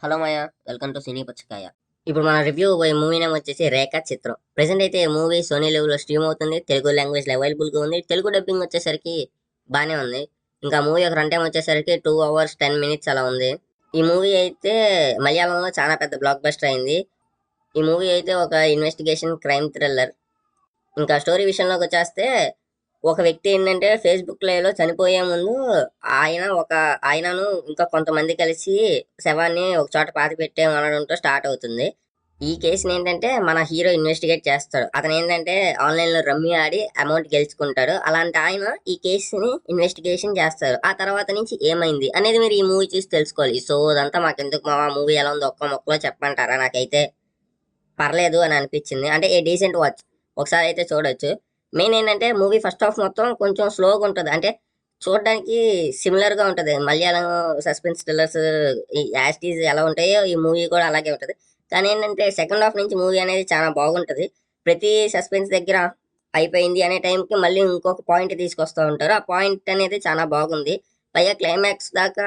Hello Maya, welcome to cine Puchakaya. ఇప్పుడు మన review పోయే మూవీ నేమ్ వచ్చేసి రేఖా చిత్రం. ప్రెసెంట్ అయితే మూవీ సోనీ లెవెల్లో స్ట్రీమ్ అవుతుంది. తెలుగు లాంగ్వేజ్ లో అవైలబుల్ గా ఉంది. తెలుగు డబ్బింగ్ వచ్చేసరికి బానే ఉంది. ఇంకా మూవీ ఒక రన్ టైం వచ్చేసరికి 2 hours 10 minutes అలా ఉంది. ఈ మూవీ అయితే మలయాళంలో చాలా పెద్ద బ్లాక్ బస్టర్ అయింది. ఈ మూవీ అయితే ఒక ఇన్వెస్టిగేషన్ క్రైమ్ థ్రిల్లర్. ఇంకా స్టోరీ విషయంలోకి వచ్చేస్తే ఒక వ్యక్తి ఏంటంటే ఫేస్బుక్ లైవ్ లో చనిపోయే ముందు ఆయనను ఇంకా కొంతమంది కలిసి శవాన్ని ఒక చోట పాతి పెట్టే అనడంతో స్టార్ట్ అవుతుంది. ఈ కేసుని ఏంటంటే మన హీరో ఇన్వెస్టిగేట్ చేస్తాడు. అతను ఏంటంటే ఆన్లైన్ లో రమ్మీ ఆడి అమౌంట్ గెలుచుకుంటాడు. అలాంటి ఆయన ఈ కేసుని ఇన్వెస్టిగేషన్ చేస్తారు. ఆ తర్వాత నుంచి ఏమైంది అనేది మీరు ఈ మూవీ చూసి తెలుసుకోవాలి. సో అదంతా మాకెందుకు మా మూవీ ఎలా ఉందో ఒక్క మొక్కలో చెప్పంటారా? నాకైతే పర్లేదు అని అనిపించింది. అంటే ఏ డీసెంట్ వాచ్, ఒకసారి అయితే చూడొచ్చు. మెయిన్ ఏంటంటే మూవీ ఫస్ట్ హాఫ్ మొత్తం కొంచెం స్లోగా ఉంటుంది. అంటే చూడడానికి సిమిలర్ గా ఉంటది. మలయాళం సస్పెన్స్ థ్రిల్లర్స్ యాస్టీస్ ఎలా ఉంటాయో ఈ మూవీ కూడా అలాగే ఉంటది. కానీ ఏంటంటే సెకండ్ హాఫ్ నుంచి మూవీ అనేది చాలా బాగుంటది. ప్రతి సస్పెన్స్ దగ్గర అయిపోయింది అనే టైంకి మళ్ళీ ఇంకొక పాయింట్ తీసుకొస్తూ ఉంటారు. ఆ పాయింట్ అనేది చాలా బాగుంది. పైగా క్లైమాక్స్ దాకా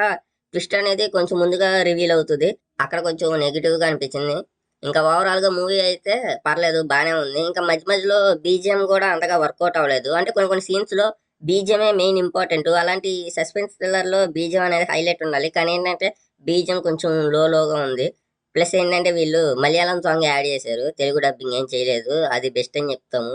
ట్విస్ట్ అనేది కొంచెం ముందుగా రివీల్ అవుతుంది. అక్కడ కొంచెం నెగిటివ్ గా అనిపించింది. ఇంకా ఓవరాల్ గా మూవీ అయితే పర్లేదు, బానే ఉంది. ఇంకా మధ్య మధ్యలో బీజిఎం కూడా అంతగా వర్కౌట్ అవ్వలేదు. అంటే కొన్ని కొన్ని సీన్స్ లో బీజిఎమే మెయిన్ ఇంపార్టెంట్. అలాంటి సస్పెన్స్ థ్రిల్లర్ లో బీజిఎం అనేది హైలైట్ ఉండాలి. కానీ ఏంటంటే బీజిఎం కొంచెం లోగా ఉంది. ప్లస్ ఏంటంటే వీళ్ళు మలయాళం సాంగ్ యాడ్ చేశారు, తెలుగు డబ్బింగ్ ఏం చేయలేదు. అది బెస్ట్ అని చెప్తాము.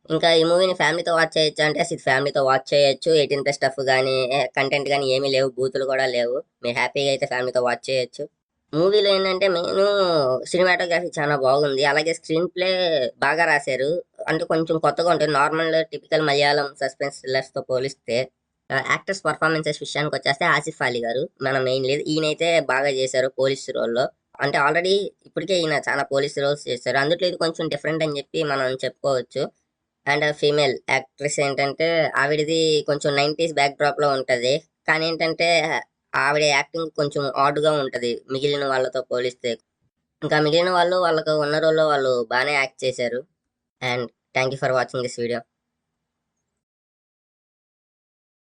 ఇంకా ఈ మూవీని ఫ్యామిలీతో వాచ్ చేయొచ్చు అంటే అసలు ఫ్యామిలీతో వాచ్ చేయొచ్చు. 18+ స్టఫ్ కానీ కంటెంట్ కానీ ఏమీ లేవు, బూతులు కూడా లేవు. మీరు హ్యాపీగా అయితే ఫ్యామిలీతో వాచ్ చేయొచ్చు. మూవీలో ఏంటంటే మెయిన్ సినిమాటోగ్రఫీ చాలా బాగుంది. అలాగే స్క్రీన్ ప్లే బాగా రాశారు. అంటే కొంచెం కొత్తగా ఉంటుంది normal typical Malayalam suspense thrillers తో పోలిస్తే. యాక్టర్స్ పర్ఫార్మెన్సెస్ విషయానికి వచ్చేస్తే ఆసిఫ్ అలీ గారు మన మెయిన్ లీడ్. ఈయనైతే బాగా చేశారు పోలీస్ రోల్లో. అంటే ఆల్రెడీ ఇప్పటికే ఈయన చాలా పోలీస్ రోల్స్ చేశారు. అందులో ఇది కొంచెం డిఫరెంట్ అని చెప్పి మనం చెప్పుకోవచ్చు. అండ్ ఫీమేల్ యాక్ట్రెస్ ఏంటంటే ఆవిడది కొంచెం 90s బ్యాక్ డ్రాప్ లో ఉంటది. కానీ ఏంటంటే ఆవిడ యాక్టింగ్ కొంచెం ఆడ్ గా ఉంటది మిగిలిన వాళ్ళతో పోలిస్తే. ఇంకా మిగిలిన వాళ్ళు వాళ్ళకు ఉన్న రోల్లో వాళ్ళు బాగానే యాక్ట్ చేశారు. And thank you for watching this video.